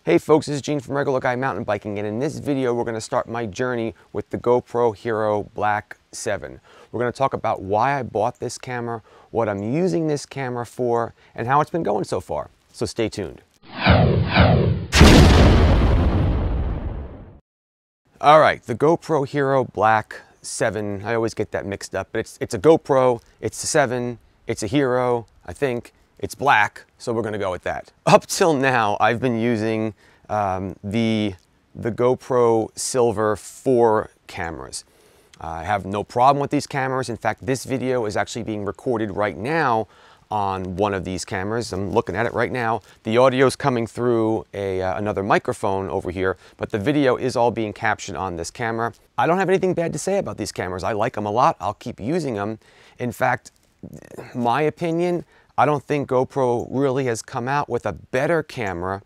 Hey folks, this is Gene from Regular Guy Mountain Biking, and in this video we're going to start my journey with the GoPro Hero Black 7. We're going to talk about why I bought this camera, what I'm using this camera for, and how it's been going so far. So stay tuned. Alright, the GoPro Hero Black 7, I always get that mixed up, but it's a GoPro, it's a 7, it's a Hero, I think. It's black, so we're gonna go with that. Up till now, I've been using the GoPro Silver 4 cameras. I have no problem with these cameras. In fact, this video is actually being recorded right now on one of these cameras. I'm looking at it right now. The audio is coming through another microphone over here, but the video is all being captured on this camera. I don't have anything bad to say about these cameras. I like them a lot. I'll keep using them. In fact, my opinion, I don't think GoPro really has come out with a better camera.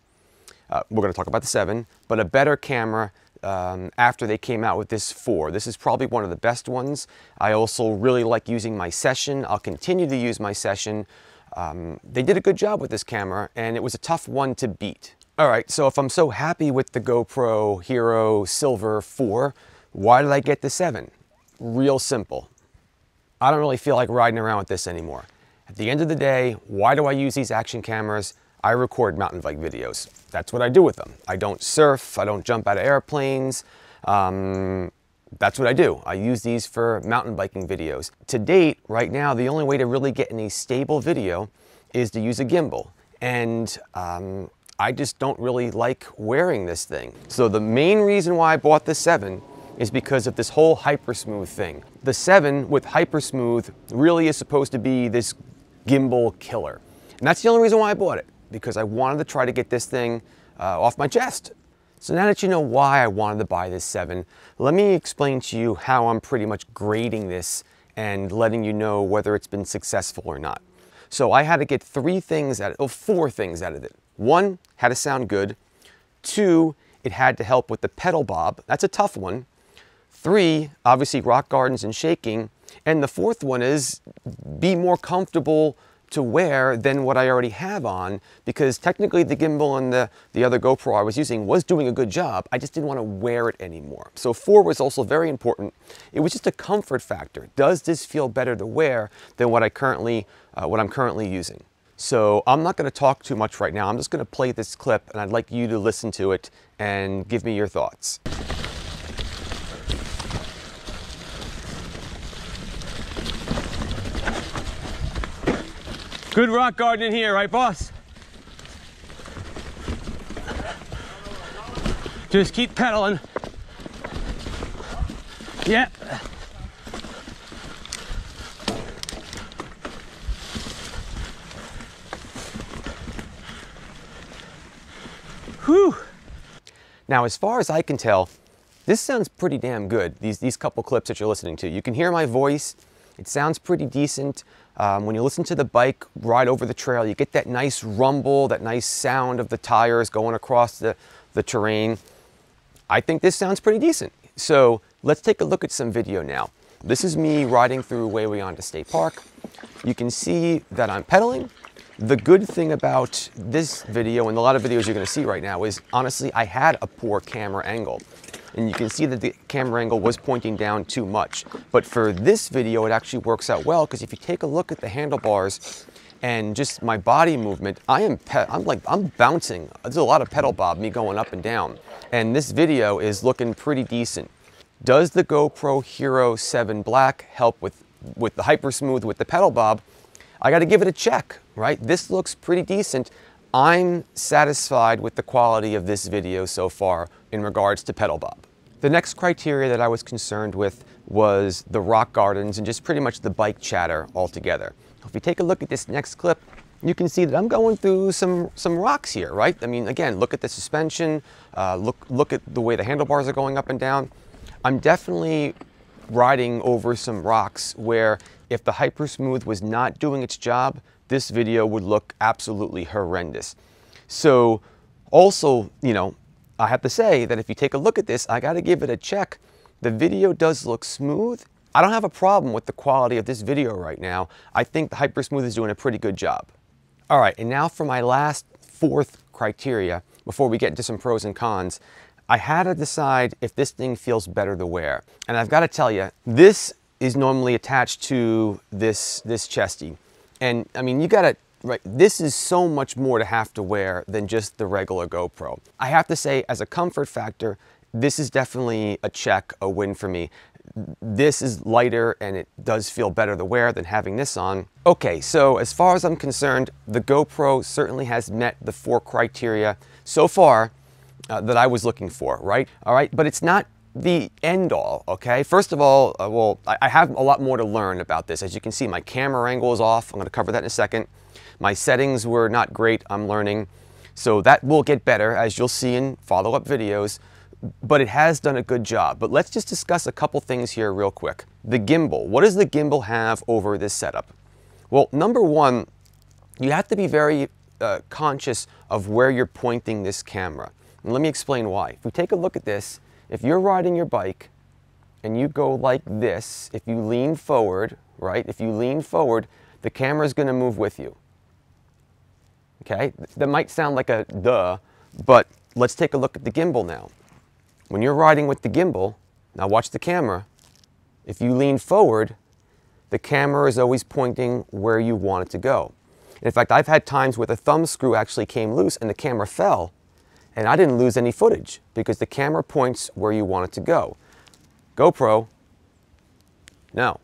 We're going to talk about the 7, but a better camera after they came out with this 4. This is probably one of the best ones. I also really like using my Session. I'll continue to use my Session. They did a good job with this camera, and it was a tough one to beat. All right, so if I'm so happy with the GoPro Hero Silver 4, why did I get the 7? Real simple. I don't really feel like riding around with this anymore. At the end of the day, why do I use these action cameras? I record mountain bike videos. That's what I do with them. I don't surf, I don't jump out of airplanes. That's what I do. I use these for mountain biking videos. To date, right now, the only way to really get any stable video is to use a gimbal. And I just don't really like wearing this thing. So the main reason why I bought the 7 is because of this whole HyperSmooth thing. The 7 with HyperSmooth really is supposed to be this gimbal killer. And that's the only reason why I bought it, because I wanted to try to get this thing off my chest. So now that you know why I wanted to buy this 7, let me explain to you how I'm pretty much grading this and letting you know whether it's been successful or not. So I had to get 4 things out of it. 1, had to sound good. 2, it had to help with the pedal bob. That's a tough one. 3, obviously rock gardens and shaking. And the 4th one is be more comfortable to wear than what I already have on, because technically the gimbal and the other GoPro I was using was doing a good job. I just didn't want to wear it anymore. So 4 was also very important. It was just a comfort factor. Does this feel better to wear than what I'm currently using? So I'm not going to talk too much right now. I'm just going to play this clip, and I'd like you to listen to it and give me your thoughts. Good rock garden in here, right, boss? Just keep pedaling. Yeah. Whew. Now, as far as I can tell, this sounds pretty damn good, these couple clips that you're listening to. You can hear my voice. It sounds pretty decent. When you listen to the bike ride over the trail, you get that nice rumble, that nice sound of the tires going across the terrain. I think this sounds pretty decent. So let's take a look at some video now. This is me riding through Wawayanda State Park. You can see that I'm pedaling. The good thing about this video, and a lot of videos you're going to see right now, is honestly I had a poor camera angle. And you can see that the camera angle was pointing down too much. But for this video, it actually works out well, because if you take a look at the handlebars and just my body movement, I'm bouncing. There's a lot of pedal bob, me going up and down. And this video is looking pretty decent. Does the GoPro Hero 7 Black help with the HyperSmooth, with the pedal bob? I got to give it a check, right? This looks pretty decent. I'm satisfied with the quality of this video so far in regards to pedal bob. The next criteria that I was concerned with was the rock gardens and just pretty much the bike chatter altogether. If you take a look at this next clip, you can see that I'm going through some rocks here, right? I mean, again, look at the suspension, look at the way the handlebars are going up and down. I'm definitely riding over some rocks where if the HyperSmooth was not doing its job, this video would look absolutely horrendous. So also, you know, I have to say that if you take a look at this, I got to give it a check. The video does look smooth. I don't have a problem with the quality of this video right now. I think the HyperSmooth is doing a pretty good job. All right, and now for my last 4th criteria, before we get into some pros and cons, I had to decide if this thing feels better to wear. And I've got to tell you, this is normally attached to this chesty. And I mean, you gotta, right, this is so much more to have to wear than just the regular GoPro. I have to say, as a comfort factor, this is definitely a check, a win for me. This is lighter and it does feel better to wear than having this on. Okay, so as far as I'm concerned, the GoPro certainly has met the 4 criteria so far that I was looking for, right? All right, but it's not the end all, okay? First of all, well, I have a lot more to learn about this. As you can see, my camera angle is off. I'm gonna cover that in a second. My settings were not great, I'm learning. So that will get better, as you'll see in follow-up videos, but it has done a good job. But let's just discuss a couple things here real quick. The gimbal, what does the gimbal have over this setup? Well, number one, you have to be very conscious of where you're pointing this camera. And let me explain why. If we take a look at this, if you're riding your bike and you go like this, if you lean forward, right? If you lean forward, the camera is going to move with you. Okay? That might sound like a duh, but let's take a look at the gimbal now. When you're riding with the gimbal, now watch the camera. If you lean forward, the camera is always pointing where you want it to go. In fact, I've had times where the thumb screw actually came loose and the camera fell, and I didn't lose any footage because the camera points where you want it to go. GoPro, no.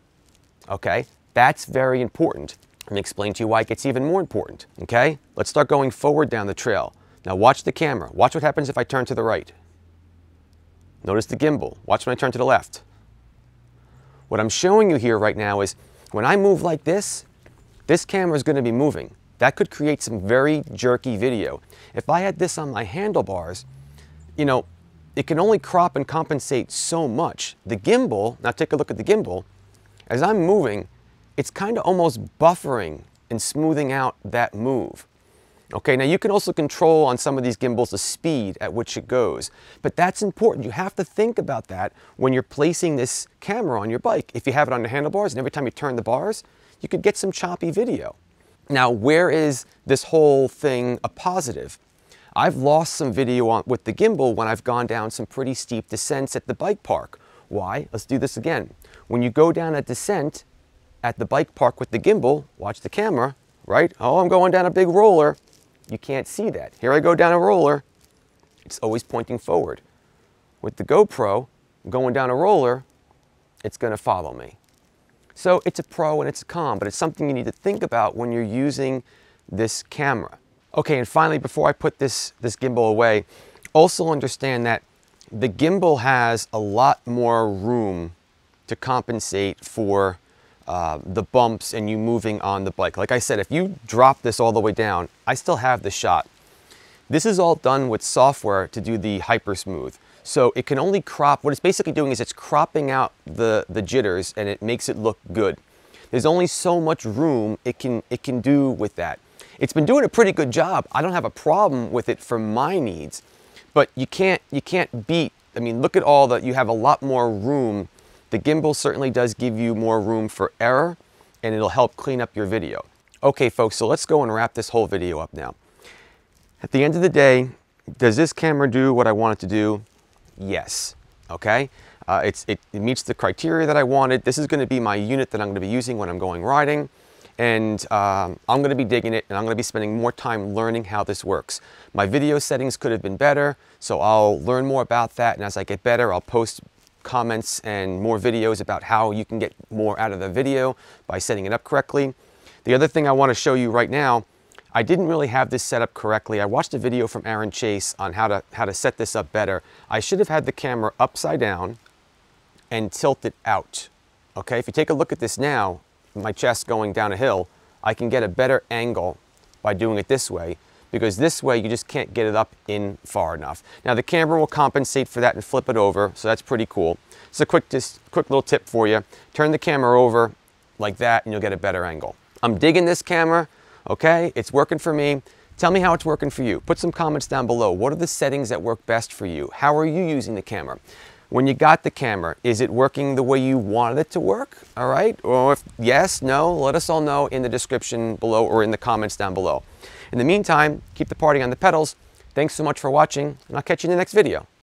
Okay, that's very important. Let me explain to you why it gets even more important, okay? Let's start going forward down the trail. Now watch the camera. Watch what happens if I turn to the right. Notice the gimbal. Watch when I turn to the left. What I'm showing you here right now is when I move like this camera is going to be moving. That could create some very jerky video. If I had this on my handlebars, you know, it can only crop and compensate so much. The gimbal, now take a look at the gimbal, as I'm moving, it's kind of almost buffering and smoothing out that move. Okay, now you can also control on some of these gimbals the speed at which it goes, but that's important. You have to think about that when you're placing this camera on your bike. If you have it on the handlebars and every time you turn the bars, you could get some choppy video. Now, where is this whole thing a positive? I've lost some video with the gimbal when I've gone down some pretty steep descents at the bike park. Why? Let's do this again. When you go down a descent at the bike park with the gimbal, watch the camera, right? Oh, I'm going down a big roller. You can't see that. Here I go down a roller. It's always pointing forward. With the GoPro, going down a roller, it's going to follow me. So it's a pro and it's a con, but it's something you need to think about when you're using this camera. Okay, and finally, before I put this gimbal away, also understand that the gimbal has a lot more room to compensate for the bumps and you moving on the bike. Like I said, if you drop this all the way down, I still have the shot. This is all done with software to do the HyperSmooth. So it can only crop, what it's basically doing is it's cropping out the jitters and it makes it look good. There's only so much room it can do with that. It's been doing a pretty good job. I don't have a problem with it for my needs, but you can't beat, I mean, look at all that, you have a lot more room. The gimbal certainly does give you more room for error and it'll help clean up your video. Okay folks, so let's go and wrap this whole video up now. At the end of the day, does this camera do what I want it to do? Yes, okay? It meets the criteria that I wanted. This is gonna be my unit that I'm gonna be using when I'm going riding. And I'm gonna be digging it and I'm gonna be spending more time learning how this works. My video settings could have been better, so I'll learn more about that. And as I get better, I'll post comments and more videos about how you can get more out of the video by setting it up correctly. The other thing I want to show you right now, I didn't really have this set up correctly. I watched a video from Aaron Chase on how to set this up better. I should have had the camera upside down and tilted out. Okay, if you take a look at this now, my chest going down a hill, I can get a better angle by doing it this way, because this way you just can't get it up in far enough. Now the camera will compensate for that and flip it over, so that's pretty cool. So quick little tip for you. Turn the camera over like that and you'll get a better angle. I'm digging this camera, okay? It's working for me. Tell me how it's working for you. Put some comments down below. What are the settings that work best for you? How are you using the camera? When you got the camera, is it working the way you wanted it to work? All right, or if yes, no, let us all know in the description below or in the comments down below. In the meantime, keep the party on the pedals. Thanks so much for watching, and I'll catch you in the next video.